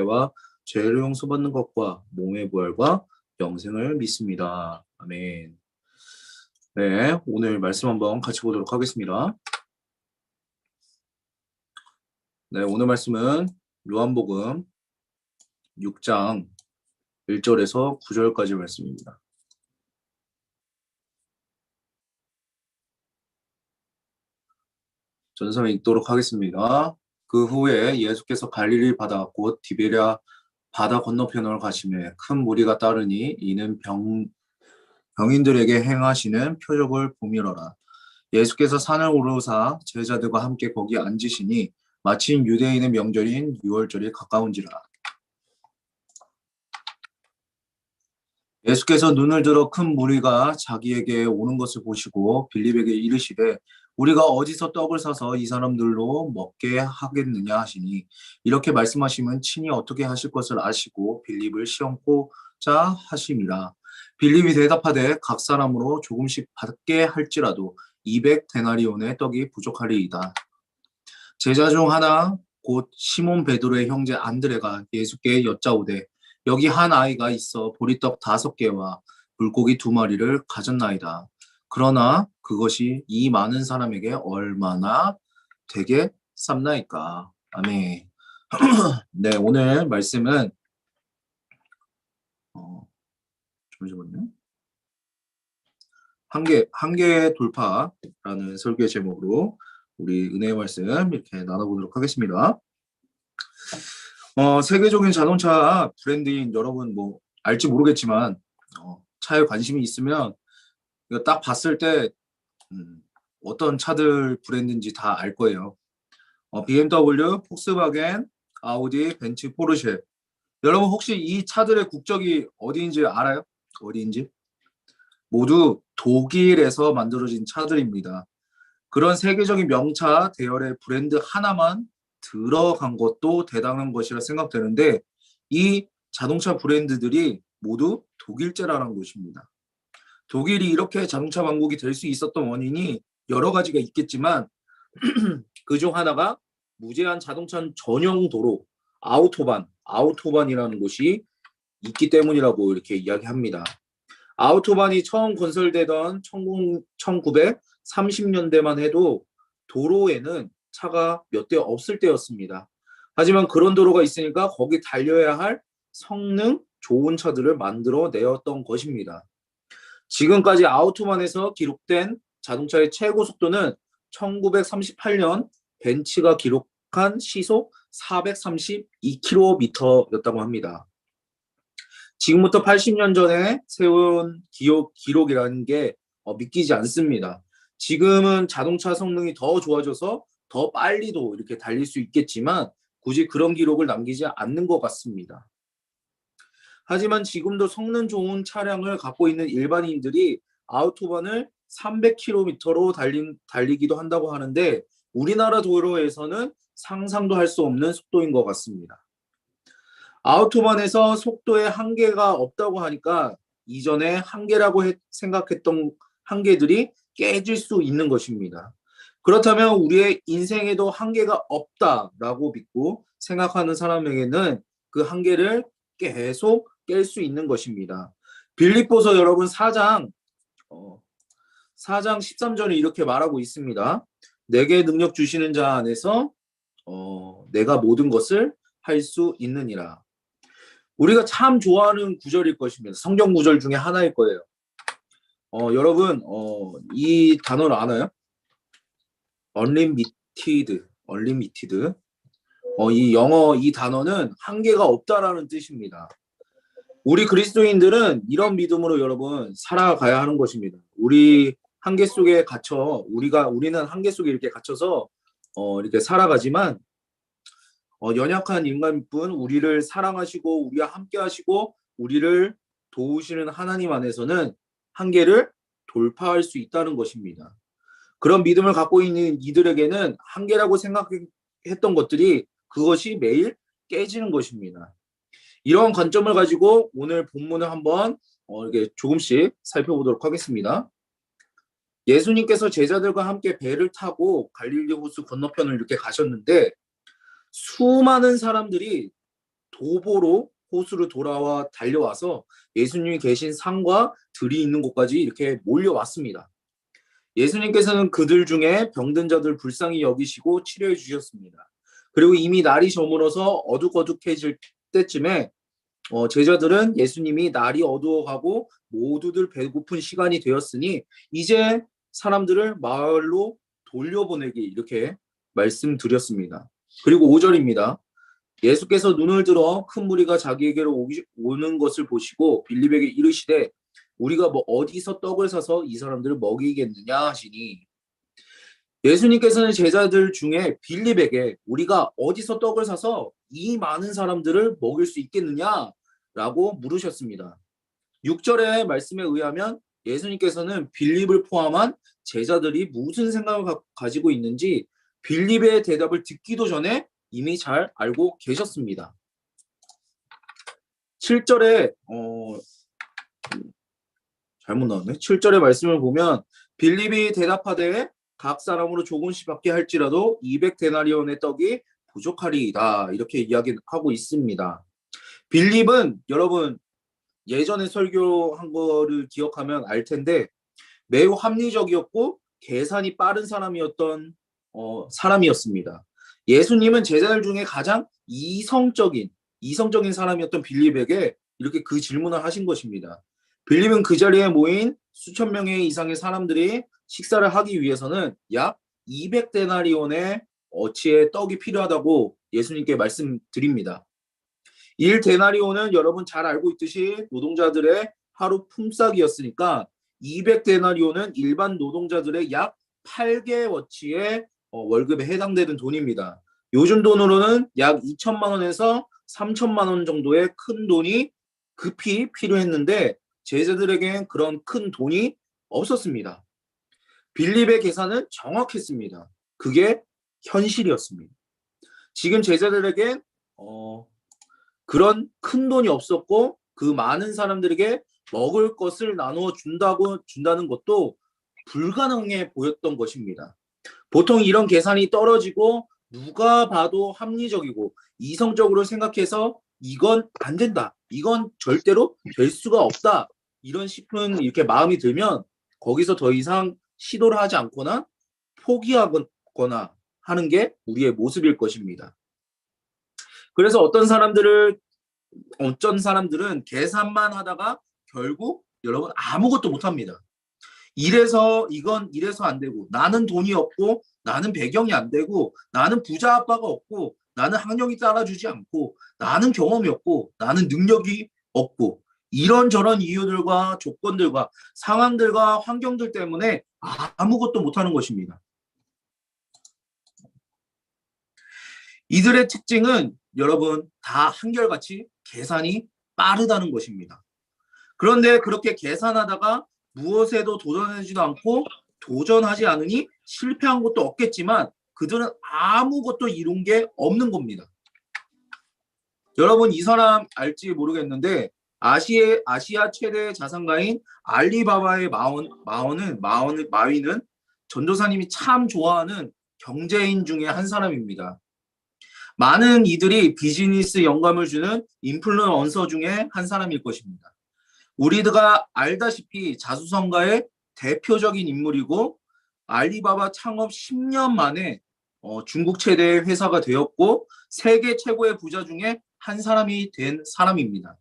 와 죄를 용서받는 것과 몸의 부활과 영생을 믿습니다. 아멘. 네, 오늘 말씀 한번 같이 보도록 하겠습니다. 네, 오늘 말씀은 요한복음 6장 1절에서 9절까지 말씀입니다. 전서 읽도록 하겠습니다. 그 후에 예수께서 갈릴리 바다 곧 디베랴 바다 건너편으로 가시매 큰 무리가 따르니 이는 병인들에게 행하시는 표적을 보미러라. 예수께서 산을 오르사 제자들과 함께 거기 앉으시니 마침 유대인의 명절인 유월절이 가까운지라. 예수께서 눈을 들어 큰 무리가 자기에게 오는 것을 보시고 빌립에게 이르시되 우리가 어디서 떡을 사서 이 사람들로 먹게 하겠느냐 하시니 이렇게 말씀하시면 친히 어떻게 하실 것을 아시고 빌립을 시험코자 하심이라. 빌립이 대답하되 각 사람으로 조금씩 받게 할지라도 200데나리온의 떡이 부족하리이다. 제자 중 하나 곧 시몬 베드로의 형제 안드레가 예수께 여짜오되 여기 한 아이가 있어 보리떡 5개와 물고기 2마리를 가졌나이다. 그러나 그것이 이 많은 사람에게 얼마나 되게 쌈나이까. 아멘. 네, 오늘 말씀은 잠시만요. 한계 돌파라는 설교의 제목으로 우리 은혜의 말씀 이렇게 나눠보도록 하겠습니다. 세계적인 자동차 브랜드인 여러분 뭐 알지 모르겠지만 차에 관심이 있으면 이거 딱 봤을 때 어떤 차들 브랜드인지 다 알 거예요. BMW, 폭스바겐, 아우디, 벤츠, 포르쉐. 여러분 혹시 이 차들의 국적이 어디인지 알아요? 어디인지? 모두 독일에서 만들어진 차들입니다. 그런 세계적인 명차 대열의 브랜드 하나만 들어간 것도 대단한 것이라 생각되는데 이 자동차 브랜드들이 모두 독일제라는 것입니다. 독일이 이렇게 자동차 왕국이 될 수 있었던 원인이 여러 가지가 있겠지만 그중 하나가 무제한 자동차 전용 도로 아우토반이라는 곳이 있기 때문이라고 이렇게 이야기합니다. 아우토반이 처음 건설되던 1930년대만 해도 도로에는 차가 몇 대 없을 때였습니다. 하지만 그런 도로가 있으니까 거기 달려야 할 성능 좋은 차들을 만들어 내었던 것입니다. 지금까지 아우토반에서 기록된 자동차의 최고 속도는 1938년 벤츠가 기록한 시속 432km였다고 합니다. 지금부터 80년 전에 세운 기록이라는 게 믿기지 않습니다. 지금은 자동차 성능이 더 좋아져서 더 빨리도 이렇게 달릴 수 있겠지만 굳이 그런 기록을 남기지 않는 것 같습니다. 하지만 지금도 성능 좋은 차량을 갖고 있는 일반인들이 아우토반을 300km로 달리기도 한다고 하는데 우리나라 도로에서는 상상도 할 수 없는 속도인 것 같습니다. 아우토반에서 속도에 한계가 없다고 하니까 이전에 한계라고 생각했던 한계들이 깨질 수 있는 것입니다. 그렇다면 우리의 인생에도 한계가 없다라고 믿고 생각하는 사람에게는 그 한계를 계속 깰 수 있는 것입니다. 빌립보서 여러분 4장 13절에 이렇게 말하고 있습니다. 내게 능력 주시는 자 안에서 내가 모든 것을 할 수 있느니라. 우리가 참 좋아하는 구절일 것입니다. 성경 구절 중에 하나일 거예요. 여러분 이 단어를 아나요? unlimited. 이 영어 이 단어는 한계가 없다라는 뜻입니다. 우리 그리스도인들은 이런 믿음으로 여러분 살아가야 하는 것입니다. 우리 한계 속에 갇혀 우리는 한계 속에 이렇게 갇혀서 이렇게 살아가지만 연약한 인간뿐 우리를 사랑하시고 우리와 함께 하시고 우리를 도우시는 하나님 안에서는 한계를 돌파할 수 있다는 것입니다. 그런 믿음을 갖고 있는 이들에게는 한계라고 생각했던 것들이 그것이 매일 깨지는 것입니다. 이런 관점을 가지고 오늘 본문을 한번 이렇게 조금씩 살펴보도록 하겠습니다. 예수님께서 제자들과 함께 배를 타고 갈릴리 호수 건너편을 이렇게 가셨는데 수많은 사람들이 도보로 호수로 돌아와 달려와서 예수님이 계신 산과 들이 있는 곳까지 이렇게 몰려왔습니다. 예수님께서는 그들 중에 병든 자들 불쌍히 여기시고 치료해 주셨습니다. 그리고 이미 날이 저물어서 어둑어둑해질 때쯤에 제자들은 예수님이 날이 어두워가고 모두들 배고픈 시간이 되었으니 이제 사람들을 마을로 돌려보내기 이렇게 말씀드렸습니다. 그리고 5절입니다. 예수께서 눈을 들어 큰 무리가 자기에게로 오는 것을 보시고 빌립에게 이르시되 우리가 뭐 어디서 떡을 사서 이 사람들을 먹이겠느냐 하시니 예수님께서는 제자들 중에 빌립에게 우리가 어디서 떡을 사서 이 많은 사람들을 먹일 수 있겠느냐라고 물으셨습니다. 6절의 말씀에 의하면 예수님께서는 빌립을 포함한 제자들이 무슨 생각을 가지고 있는지 빌립의 대답을 듣기도 전에 이미 잘 알고 계셨습니다. 7절에 잘못 나왔네. 7절의 말씀을 보면 빌립이 대답하되 각 사람으로 조금씩 받게 할지라도 200데나리온의 떡이 부족하리이다. 이렇게 이야기하고 있습니다. 빌립은 여러분 예전에 설교한 거를 기억하면 알 텐데 매우 합리적이었고 계산이 빠른 사람이었습니다. 예수님은 제자들 중에 가장 이성적인 사람이었던 빌립에게 이렇게 그 질문을 하신 것입니다. 빌립은 그 자리에 모인 수천 명의 이상의 사람들이 식사를 하기 위해서는 약 200데나리온의 어치의 떡이 필요하다고 예수님께 말씀드립니다. 1데나리온은 여러분 잘 알고 있듯이 노동자들의 하루 품삯이었으니까 200데나리온은 일반 노동자들의 약 8개 워치의 월급에 해당되는 돈입니다. 요즘 돈으로는 약 2천만 원에서 3천만 원 정도의 큰 돈이 급히 필요했는데 제자들에겐 그런 큰 돈이 없었습니다. 빌립의 계산은 정확했습니다. 그게 현실이었습니다. 지금 제자들에겐 그런 큰 돈이 없었고 그 많은 사람들에게 먹을 것을 나누어 준다는 것도 불가능해 보였던 것입니다. 보통 이런 계산이 떨어지고 누가 봐도 합리적이고 이성적으로 생각해서 이건 안 된다. 이건 절대로 될 수가 없다. 이런 싶은 이렇게 마음이 들면 거기서 더 이상 시도를 하지 않거나 포기하거나 하는 게 우리의 모습일 것입니다. 그래서 어떤 사람들은 계산만 하다가 결국 여러분 아무것도 못합니다. 이래서 안 되고 나는 돈이 없고 나는 배경이 안 되고 나는 부자 아빠가 없고 나는 학력이 따라주지 않고 나는 경험이 없고 나는 능력이 없고 이런저런 이유들과 조건들과 상황들과 환경들 때문에 아무것도 못하는 것입니다. 이들의 특징은 여러분 다 한결같이 계산이 빠르다는 것입니다. 그런데 그렇게 계산하다가 무엇에도 도전하지도 않고 도전하지 않으니 실패한 것도 없겠지만 그들은 아무것도 이룬 게 없는 겁니다. 여러분 이 사람 알지 모르겠는데 아시아 최대 자산가인 알리바바의 마윈은 전도사님이 참 좋아하는 경제인 중에 한 사람입니다. 많은 이들이 비즈니스 영감을 주는 인플루언서 중에 한 사람일 것입니다. 우리가 알다시피 자수성가의 대표적인 인물이고 알리바바 창업 10년 만에 중국 최대의 회사가 되었고 세계 최고의 부자 중에 한 사람이 된 사람입니다.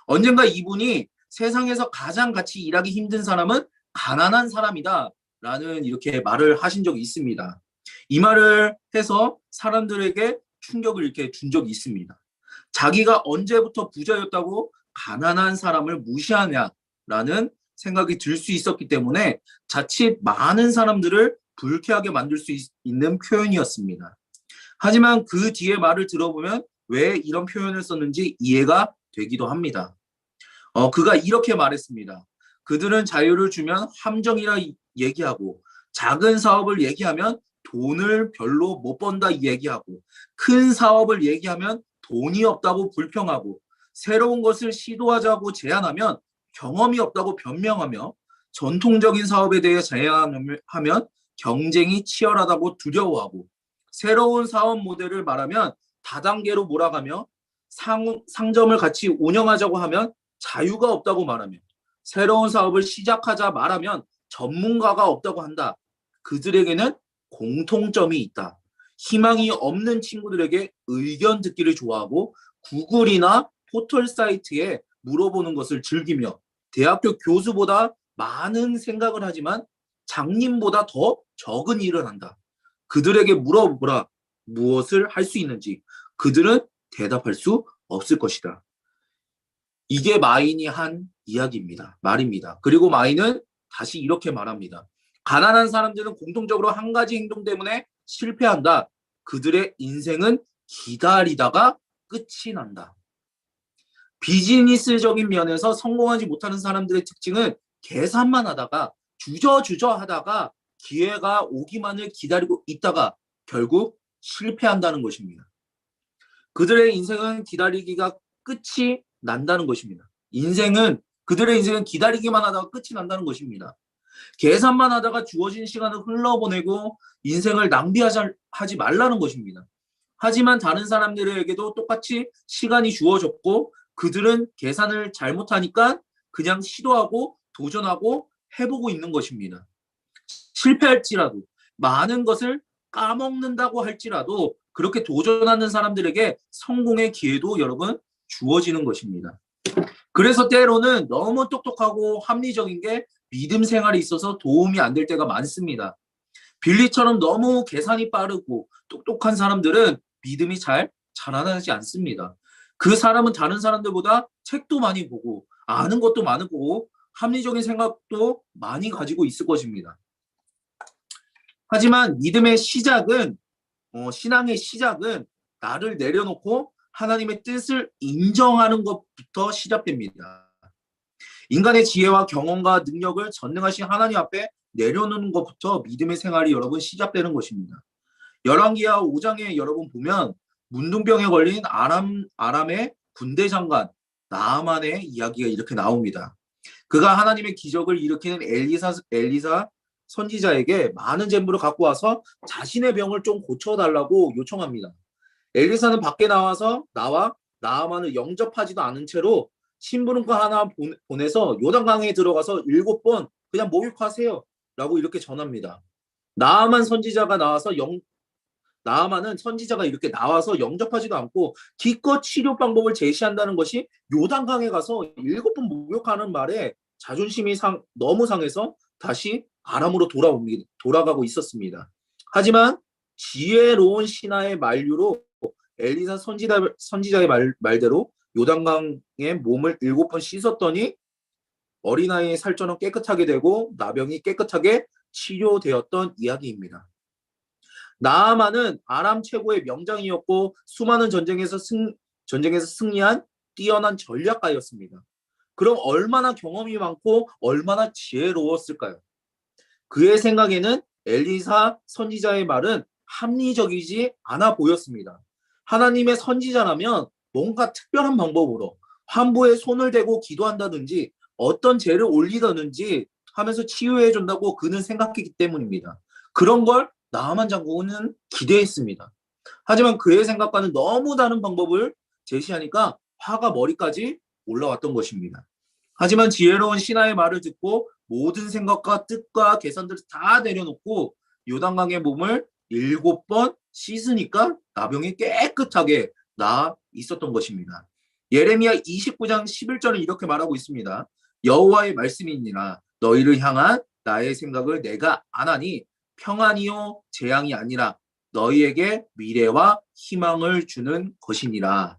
언젠가 이분이 세상에서 가장 같이 일하기 힘든 사람은 가난한 사람이다 라는 이렇게 말을 하신 적이 있습니다. 이 말을 해서 사람들에게 충격을 이렇게 준 적이 있습니다. 자기가 언제부터 부자였다고 가난한 사람을 무시하냐라는 생각이 들 수 있었기 때문에 자칫 많은 사람들을 불쾌하게 만들 수 있는 표현이었습니다. 하지만 그 뒤에 말을 들어보면 왜 이런 표현을 썼는지 이해가 되기도 합니다. 그가 이렇게 말했습니다. 그들은 자유를 주면 함정이라 얘기하고 작은 사업을 얘기하면 돈을 별로 못 번다 얘기하고 큰 사업을 얘기하면 돈이 없다고 불평하고 새로운 것을 시도하자고 제안하면 경험이 없다고 변명하며 전통적인 사업에 대해 제안하면 경쟁이 치열하다고 두려워하고 새로운 사업 모델을 말하면 다단계로 몰아가며 상점을 같이 운영하자고 하면 자유가 없다고 말하며 새로운 사업을 시작하자 말하면 전문가가 없다고 한다. 그들에게는 공통점이 있다. 희망이 없는 친구들에게 의견 듣기를 좋아하고 구글이나 포털 사이트에 물어보는 것을 즐기며 대학교 교수보다 많은 생각을 하지만 장님보다 더 적은 일을 한다. 그들에게 물어보라. 무엇을 할 수 있는지. 그들은 대답할 수 없을 것이다. 이게 마인이 한 이야기입니다. 말입니다. 그리고 마인은 다시 이렇게 말합니다. 가난한 사람들은 공통적으로 한 가지 행동 때문에 실패한다. 그들의 인생은 기다리다가 끝이 난다. 비즈니스적인 면에서 성공하지 못하는 사람들의 특징은 계산만 하다가 주저주저 하다가 기회가 오기만을 기다리고 있다가 결국 실패한다는 것입니다. 그들의 인생은 기다리기가 끝이 난다는 것입니다. 그들의 인생은 기다리기만 하다가 끝이 난다는 것입니다. 계산만 하다가 주어진 시간을 흘러보내고 인생을 낭비하지 말라는 것입니다. 하지만 다른 사람들에게도 똑같이 시간이 주어졌고 그들은 계산을 잘못하니까 그냥 시도하고 도전하고 해보고 있는 것입니다. 실패할지라도 많은 것을 까먹는다고 할지라도 그렇게 도전하는 사람들에게 성공의 기회도 여러분 주어지는 것입니다. 그래서 때로는 너무 똑똑하고 합리적인 게 믿음 생활에 있어서 도움이 안 될 때가 많습니다. 빌리처럼 너무 계산이 빠르고 똑똑한 사람들은 믿음이 잘 자라나지 않습니다. 그 사람은 다른 사람들보다 책도 많이 보고 아는 것도 많고 합리적인 생각도 많이 가지고 있을 것입니다. 하지만 믿음의 시작은 신앙의 시작은 나를 내려놓고 하나님의 뜻을 인정하는 것부터 시작됩니다. 인간의 지혜와 경험과 능력을 전능하신 하나님 앞에 내려놓는 것부터 믿음의 생활이 여러분 시작되는 것입니다. 열왕기하 5장에 여러분 보면 문둥병에 걸린 아람의 군대 장관 나아만의 이야기가 이렇게 나옵니다. 그가 하나님의 기적을 일으키는 엘리사 선지자에게 많은 재물을 갖고 와서 자신의 병을 좀 고쳐달라고 요청합니다. 엘리사는 밖에 나와 나아만을 영접하지도 않은 채로 심부름과 하나 보내서 요단강에 들어가서 7번 그냥 목욕하세요 라고 이렇게 전합니다. 나아만은 선지자가 이렇게 나와서 영접하지도 않고 기껏 치료 방법을 제시한다는 것이 요단강에 가서 7번 목욕하는 말에 자존심이 너무 상해서 다시 아람으로 돌아가고 있었습니다. 하지만 지혜로운 신하의 만류로 엘리사 선지자의 말대로 요단강에 몸을 7번 씻었더니 어린아이의 살처럼 깨끗하게 되고 나병이 깨끗하게 치료되었던 이야기입니다. 나아만은 아람 최고의 명장이었고 수많은 전쟁에서 승리한 뛰어난 전략가였습니다. 그럼 얼마나 경험이 많고 얼마나 지혜로웠을까요? 그의 생각에는 엘리사 선지자의 말은 합리적이지 않아 보였습니다. 하나님의 선지자라면 뭔가 특별한 방법으로 환부에 손을 대고 기도한다든지 어떤 죄를 올리다든지 하면서 치유해 준다고 그는 생각했기 때문입니다. 그런 걸 나아만 장군은 기대했습니다. 하지만 그의 생각과는 너무 다른 방법을 제시하니까 화가 머리까지 올라왔던 것입니다. 하지만 지혜로운 신하의 말을 듣고 모든 생각과 뜻과 계산들을 다 내려놓고 요단강의 몸을 7번 씻으니까 나병이 깨끗하게 나아 있었던 것입니다. 예레미야 29장 11절은 이렇게 말하고 있습니다. 여호와의 말씀이니라 너희를 향한 나의 생각을 내가 아나니 평안이요 재앙이 아니라 너희에게 미래와 희망을 주는 것이니라.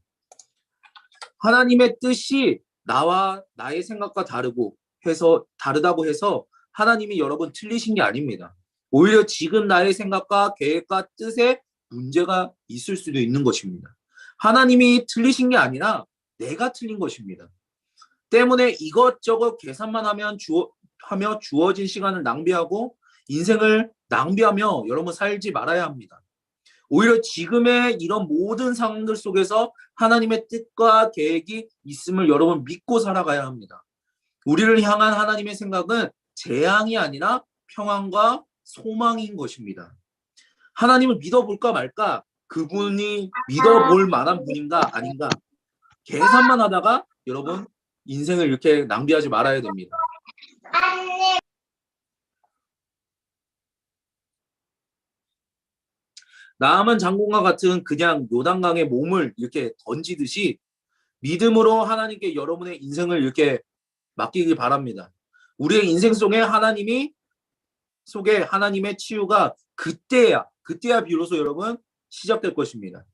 하나님의 뜻이 나와 나의 생각과 다르다고 해서 하나님이 여러분 틀리신 게 아닙니다. 오히려 지금 나의 생각과 계획과 뜻에 문제가 있을 수도 있는 것입니다. 하나님이 틀리신 게 아니라 내가 틀린 것입니다. 때문에 이것저것 계산만 하며 주어진 시간을 낭비하고 인생을 낭비하며 여러분 살지 말아야 합니다. 오히려 지금의 이런 모든 상황들 속에서 하나님의 뜻과 계획이 있음을 여러분 믿고 살아가야 합니다. 우리를 향한 하나님의 생각은 재앙이 아니라 평안과 소망인 것입니다. 하나님을 믿어볼까 말까? 그분이 믿어볼 만한 분인가 아닌가? 계산만 하다가 여러분 인생을 이렇게 낭비하지 말아야 됩니다. 나만 장군과 같은 그냥 요단강에 몸을 이렇게 던지듯이 믿음으로 하나님께 여러분의 인생을 이렇게 맡기길 바랍니다. 우리의 인생 속에 하나님의 치유가 그때야 비로소 여러분 시작될 것입니다.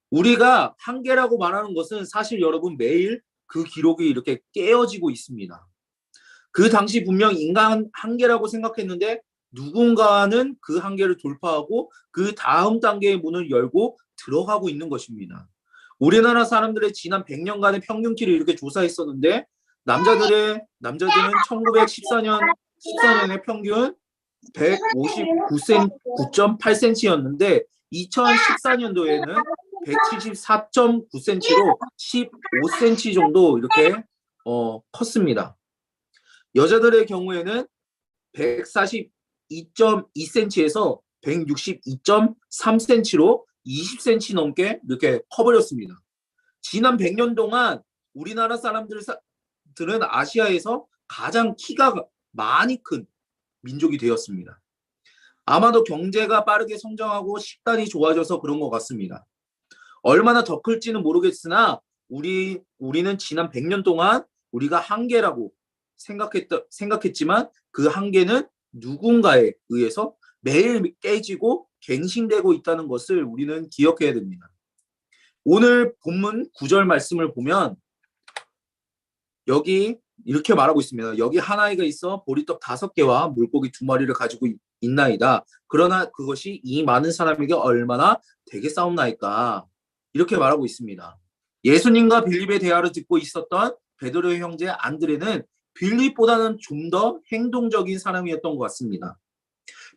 우리가 한계라고 말하는 것은 사실 여러분 매일 그 기록이 이렇게 깨어지고 있습니다. 그 당시 분명 인간 한계라고 생각했는데 누군가는 그 한계를 돌파하고 그 다음 단계의 문을 열고 들어가고 있는 것입니다. 우리나라 사람들의 지난 100년간의 평균 키를 이렇게 조사했었는데 남자들은 1914년에 평균 159.8cm였는데 2014년도에는 174.9cm로 15cm 정도 이렇게 컸습니다. 여자들의 경우에는 142.2cm에서 162.3cm로 20cm 넘게 이렇게 커버렸습니다. 지난 100년 동안 우리나라 사람들은 아시아에서 가장 키가 많이 큰 민족이 되었습니다. 아마도 경제가 빠르게 성장하고 식단이 좋아져서 그런 것 같습니다. 얼마나 더 클지는 모르겠으나 우리는 지난 100년 동안 우리가 한계라고 생각했지만 그 한계는 누군가에 의해서 매일 깨지고 갱신되고 있다는 것을 우리는 기억해야 됩니다. 오늘 본문 9절 말씀을 보면 여기 이렇게 말하고 있습니다. 여기 한 아이가 있어 보리떡 5개와 물고기 2마리를 가지고 있나이다. 그러나 그것이 이 많은 사람에게 얼마나 되겠사옵나이까. 이렇게 말하고 있습니다. 예수님과 빌립의 대화를 듣고 있었던 베드로의 형제 안드레는 빌립보다는 좀 더 행동적인 사람이었던 것 같습니다.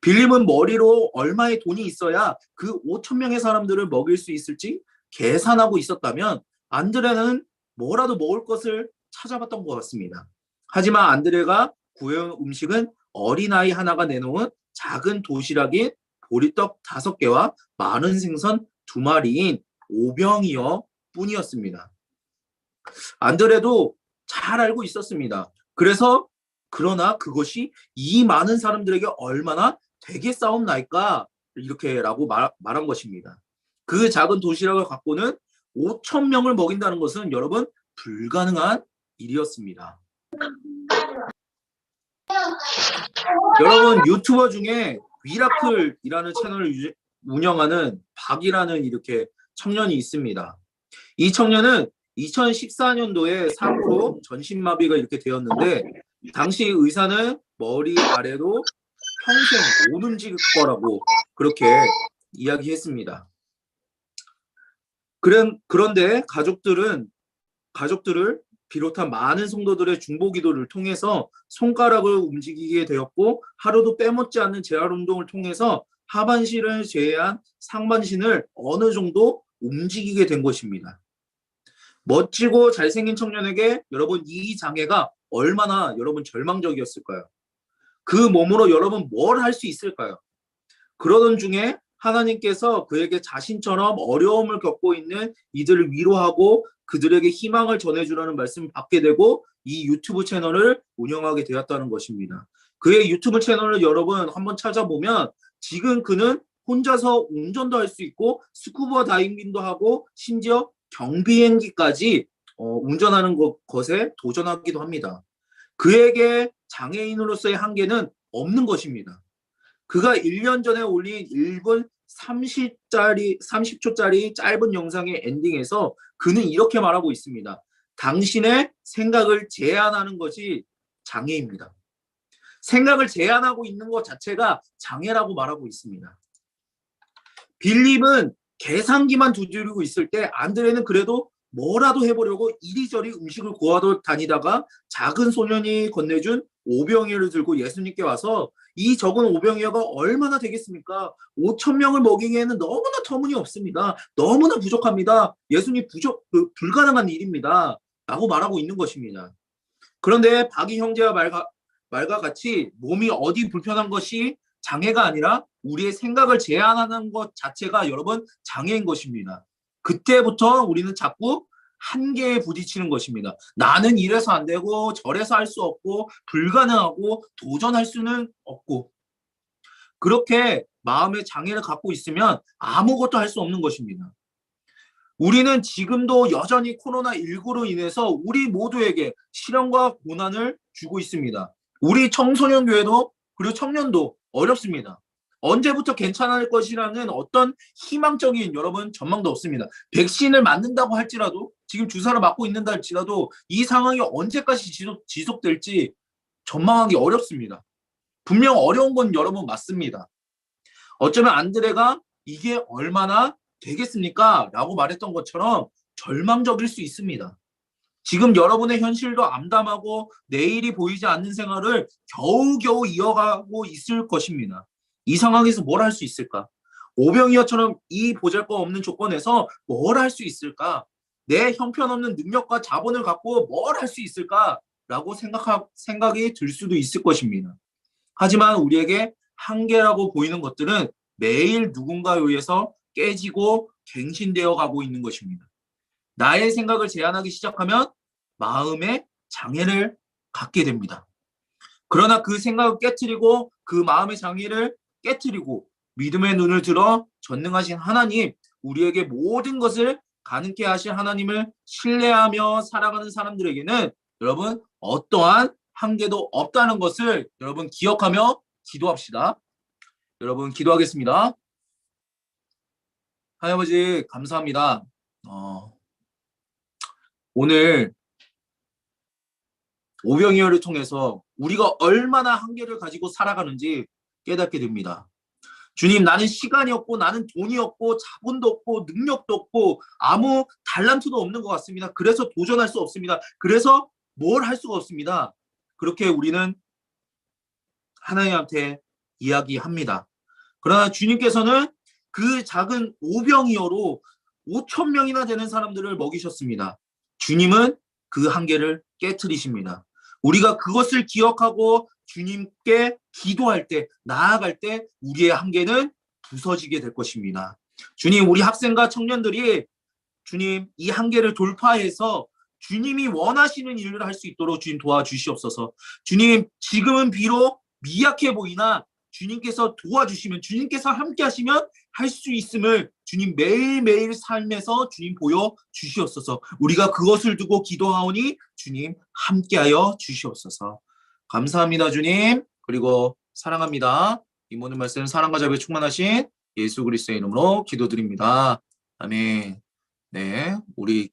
빌립은 머리로 얼마의 돈이 있어야 그 5,000명의 사람들을 먹일 수 있을지 계산하고 있었다면 안드레는 뭐라도 먹을 것을 찾아봤던 것 같습니다. 하지만 안드레가 구해온 음식은 어린아이 하나가 내놓은 작은 도시락인 보리떡 5개와 많은 생선 2마리인 5병이어 뿐이었습니다. 안드레도 잘 알고 있었습니다. 그러나 그것이 이 많은 사람들에게 얼마나 되겠사옵나이까 이렇게라고 말한 것입니다. 그 작은 도시락을 갖고는 5,000명을 먹인다는 것은 여러분 불가능한 일이었습니다. 여러분 유튜버 중에 미라클이라는 채널을 운영하는 박이라는 이렇게 청년이 있습니다. 이 청년은 2014년도에 사고로 전신마비가 이렇게 되었는데 당시 의사는 머리 아래로 평생 못 움직일 거라고 그렇게 이야기했습니다. 그런데 가족들을 비롯한 많은 성도들의 중보기도를 통해서 손가락을 움직이게 되었고 하루도 빼먹지 않는 재활운동을 통해서 하반신을 제외한 상반신을 어느 정도 움직이게 된 것입니다. 멋지고 잘생긴 청년에게 여러분 이 장애가 얼마나 여러분 절망적이었을까요? 그 몸으로 여러분 뭘 할 수 있을까요? 그러던 중에 하나님께서 그에게 자신처럼 어려움을 겪고 있는 이들을 위로하고 그들에게 희망을 전해주라는 말씀을 받게 되고 이 유튜브 채널을 운영하게 되었다는 것입니다. 그의 유튜브 채널을 여러분 한번 찾아보면 지금 그는 혼자서 운전도 할 수 있고 스쿠버 다이빙도 하고 심지어 경비행기까지 운전하는 것에 도전하기도 합니다. 그에게 장애인으로서의 한계는 없는 것입니다. 그가 1년 전에 올린 1분 30초짜리 짧은 영상의 엔딩에서 그는 이렇게 말하고 있습니다. 당신의 생각을 제한하는 것이 장애입니다. 생각을 제한하고 있는 것 자체가 장애라고 말하고 있습니다. 빌립은 계산기만 두드리고 있을 때 안드레는 그래도 뭐라도 해보려고 이리저리 음식을 구하러 다니다가 작은 소년이 건네준 오병이어를 들고 예수님께 와서 이 적은 오병이어가 얼마나 되겠습니까? 5,000명을 먹이기에는 너무나 터무니없습니다. 너무나 부족합니다. 예수님 불가능한 일입니다. 라고 말하고 있는 것입니다. 그런데 박이 형제와 말과 같이 몸이 어디 불편한 것이 장애가 아니라 우리의 생각을 제한하는 것 자체가 여러분 장애인 것입니다. 그때부터 우리는 자꾸 한계에 부딪히는 것입니다. 나는 이래서 안 되고 저래서 할 수 없고 불가능하고 도전할 수는 없고, 그렇게 마음의 장애를 갖고 있으면 아무것도 할 수 없는 것입니다. 우리는 지금도 여전히 코로나19로 인해서 우리 모두에게 시련과 고난을 주고 있습니다. 우리 청소년 교회도 그리고 청년도 어렵습니다. 언제부터 괜찮을 것이라는 어떤 희망적인 여러분 전망도 없습니다. 백신을 맞는다고 할지라도, 지금 주사를 맞고 있는다 할지라도 이 상황이 언제까지 지속될지 전망하기 어렵습니다. 분명 어려운 건 여러분 맞습니다. 어쩌면 안드레가 이게 얼마나 되겠습니까? 라고 말했던 것처럼 절망적일 수 있습니다. 지금 여러분의 현실도 암담하고 내일이 보이지 않는 생활을 겨우겨우 이어가고 있을 것입니다. 이 상황에서 뭘 할 수 있을까? 오병이어처럼 이 보잘것없는 조건에서 뭘 할 수 있을까? 내 형편없는 능력과 자본을 갖고 뭘 할 수 있을까? 라고 생각이 들 수도 있을 것입니다. 하지만 우리에게 한계라고 보이는 것들은 매일 누군가에 의해서 깨지고 갱신되어 가고 있는 것입니다. 나의 생각을 제한하기 시작하면 마음의 장애를 갖게 됩니다. 그러나 그 생각을 깨트리고 그 마음의 장애를 깨트리고 믿음의 눈을 들어 전능하신 하나님, 우리에게 모든 것을 가능케 하신 하나님을 신뢰하며 살아가는 사람들에게는 여러분 어떠한 한계도 없다는 것을 여러분 기억하며 기도합시다. 여러분 기도하겠습니다. 하나님 아버지 감사합니다. 오늘 오병이어를 통해서 우리가 얼마나 한계를 가지고 살아가는지 깨닫게 됩니다. 주님, 나는 시간이 없고 나는 돈이 없고 자본도 없고 능력도 없고 아무 달란트도 없는 것 같습니다. 그래서 도전할 수 없습니다. 그래서 뭘 할 수가 없습니다. 그렇게 우리는 하나님한테 이야기합니다. 그러나 주님께서는 그 작은 오병이어로 5천 명이나 되는 사람들을 먹이셨습니다. 주님은 그 한계를 깨트리십니다. 우리가 그것을 기억하고 주님께 기도할 때, 나아갈 때 우리의 한계는 부서지게 될 것입니다. 주님, 우리 학생과 청년들이 주님 이 한계를 돌파해서 주님이 원하시는 일을 할 수 있도록 주님 도와주시옵소서. 주님, 지금은 비록 미약해 보이나 주님께서 도와주시면, 주님께서 함께 하시면 할 수 있음을 주님 매일매일 삶에서 주님 보여주시옵소서. 우리가 그것을 두고 기도하오니 주님 함께하여 주시옵소서. 감사합니다 주님. 그리고 사랑합니다. 이 모든 말씀 사랑과 자비에 충만하신 예수 그리스도의 이름으로 기도드립니다. 아멘. 네, 우리